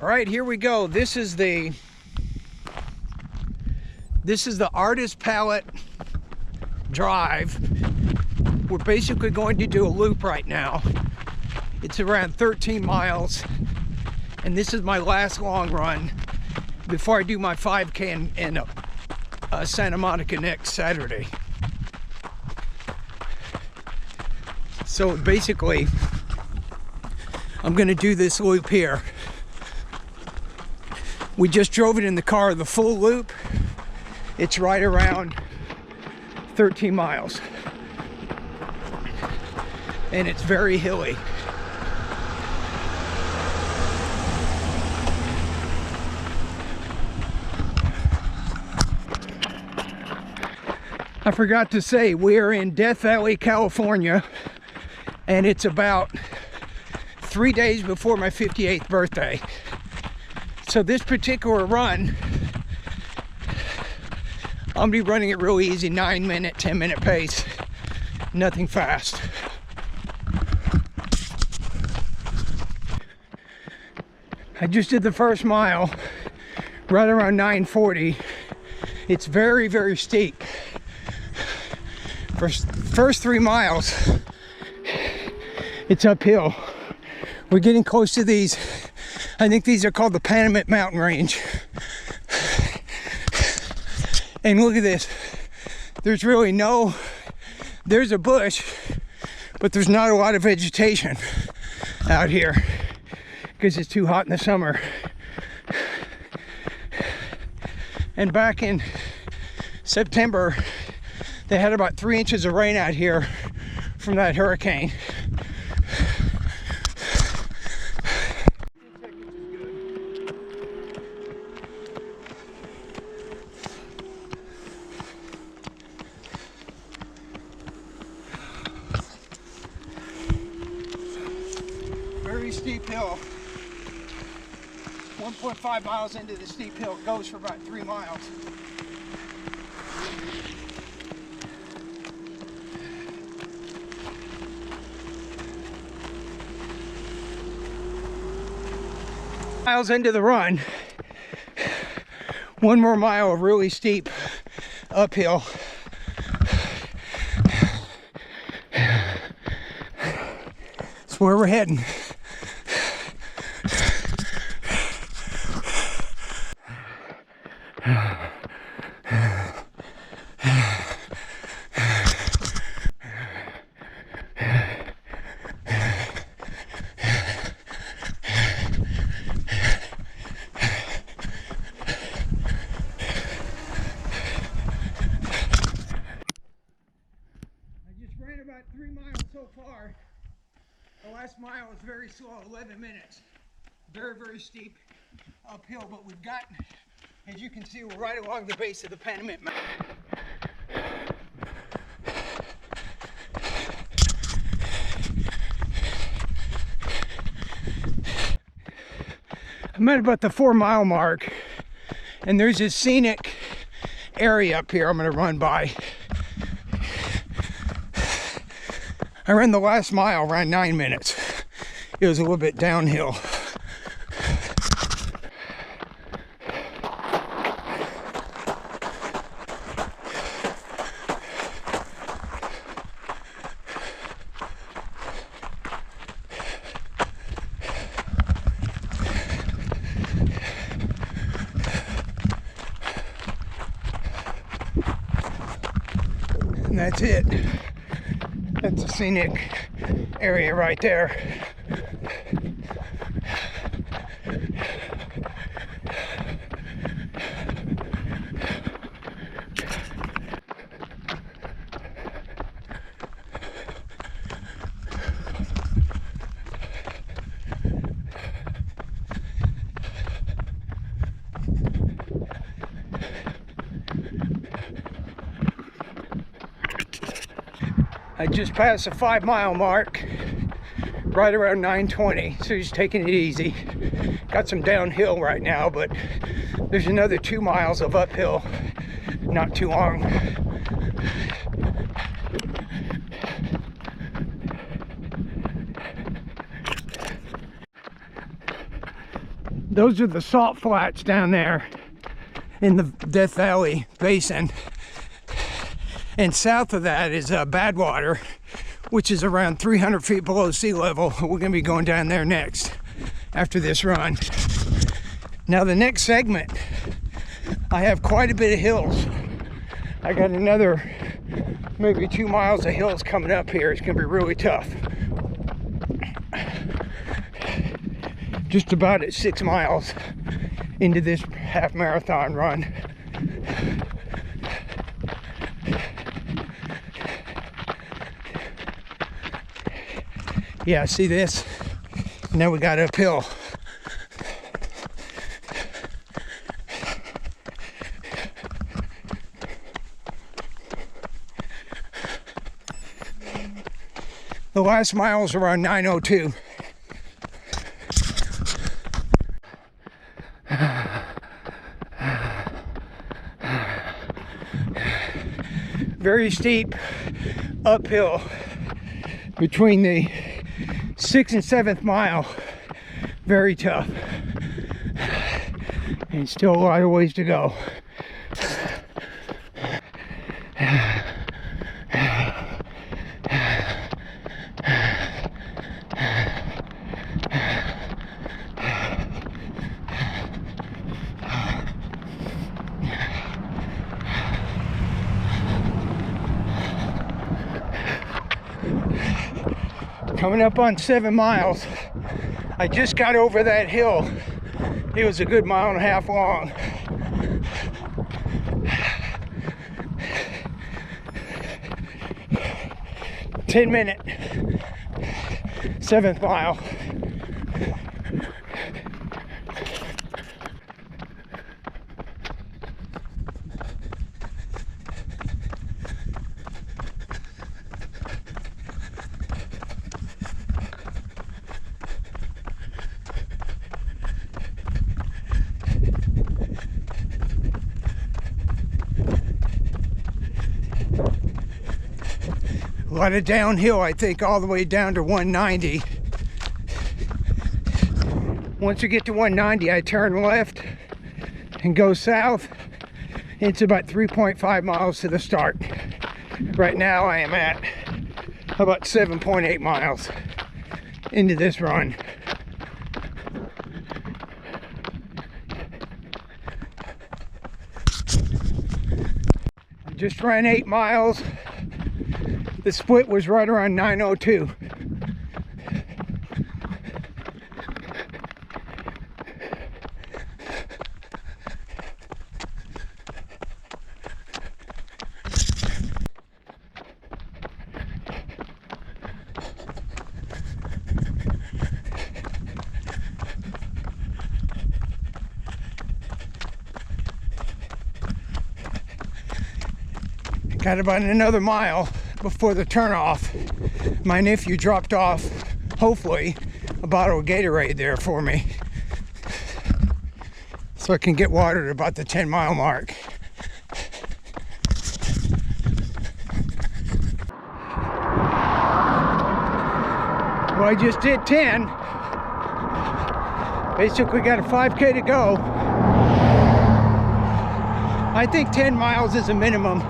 All right, here we go. This is the artist palette drive. We're basically going to do a loop right now. It's around 13 miles, and this is my last long run before I do my 5K in Santa Monica next Saturday. So basically, I'm gonna do this loop here. We just drove it in the car, the full loop. It's right around 13 miles. And it's very hilly. I forgot to say, we are in Death Valley, California, and it's about 3 days before my 58th birthday. So this particular run, I'm gonna be running it real easy, 9-minute, 10-minute pace, nothing fast. I just did the first mile, right around 9:40. It's very, very steep. First 3 miles, it's uphill. We're getting close to these. I think these are called the Panamint Mountain Range. And look at this. There's really there's a bush, but there's not a lot of vegetation out here because it's too hot in the summer. And back in September, they had about 3 inches of rain out here from that hurricane. Very steep hill. 1.5 miles into the steep hill, goes for about 3 miles. Miles into the run, 1 more mile of really steep uphill. That's where we're heading. About 3 miles so far. The last mile was very slow, 11 minutes. Very, very steep uphill, but we've got, as you can see, we're right along the base of the Panamint Mountain. I'm at about the 4 mile mark, and there's this scenic area up here I'm going to run by. I ran the last mile around 9 minutes. It was a little bit downhill. And that's it. That's a scenic area right there. I just passed the 5 mile mark, right around 9:20, so just taking it easy. Got some downhill right now, but there's another 2 miles of uphill, not too long. Those are the salt flats down there in the Death Valley Basin. And south of that is Badwater, which is around 300 feet below sea level. We're going to be going down there next after this run. Now the next segment, I have quite a bit of hills. I got another maybe 2 miles of hills coming up here. It's going to be really tough. Just about at 6 miles into this half marathon run. Yeah, see this? Now we got uphill. The last mile is around 9:02. Very steep uphill between the 6th and 7th mile. Very tough. And still a lot of ways to go. Coming up on 7 miles. I just got over that hill. It was a good 1.5 miles long. Ten-minute 7th mile. A lot of downhill, I think, all the way down to 190. Once you get to 190, I turn left and go south. It's about 3.5 miles to the start. Right now I am at about 7.8 miles into this run. I just ran 8 miles. The split was right around 9:02. Got about another mile before the turnoff. My nephew dropped off, hopefully, a bottle of Gatorade there for me, so I can get water at about the 10-mile mark. Well, I just did 10. Basically got a 5K to go. I think 10 miles is a minimum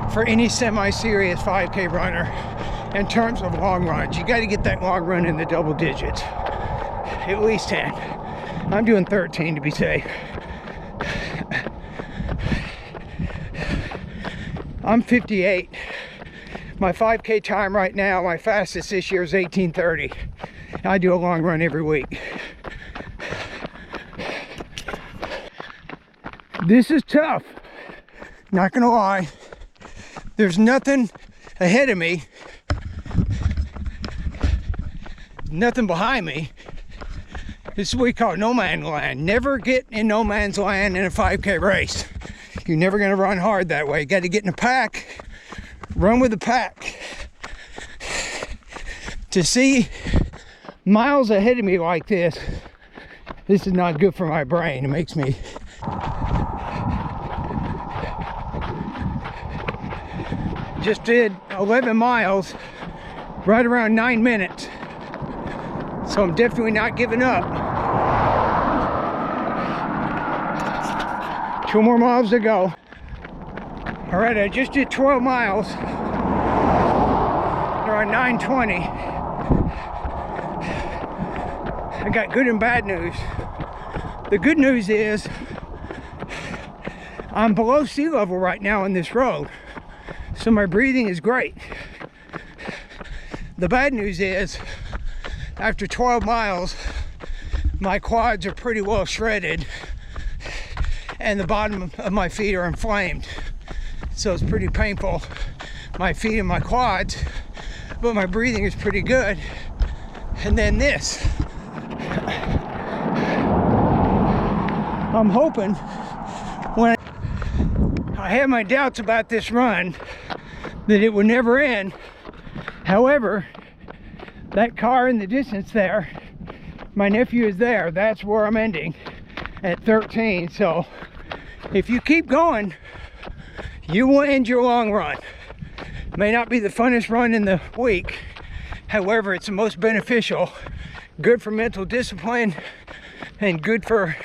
for any semi-serious 5K runner in terms of long runs. You got to get that long run in the double digits, at least 10. I'm doing 13 to be safe. I'm 58. My 5K time right now, my fastest this year is 18:30. I do a long run every week. This is tough, not gonna lie. There's nothing ahead of me, nothing behind me. This is what we call no man's land. Never get in no man's land in a 5K race. You're never gonna run hard that way. You gotta get in a pack, run with the pack. To see miles ahead of me like this is not good for my brain. It makes me just did 11 miles, right around 9 minutes. So I'm definitely not giving up. 2 more miles to go. All right, I just did 12 miles. They're on 9:20. I got good and bad news. The good news is I'm below sea level right now on this road, so my breathing is great. The bad news is after 12 miles, my quads are pretty well shredded and the bottom of my feet are inflamed. So it's pretty painful, my feet and my quads, but my breathing is pretty good. And then this. I'm hoping when I had my doubts about this run that it would never end. However, that car in the distance there, my nephew is there. That's where I'm ending at 13. So if you keep going, you will end your long run. May not be the funnest run in the week. However, it's the most beneficial. Good for mental discipline and good for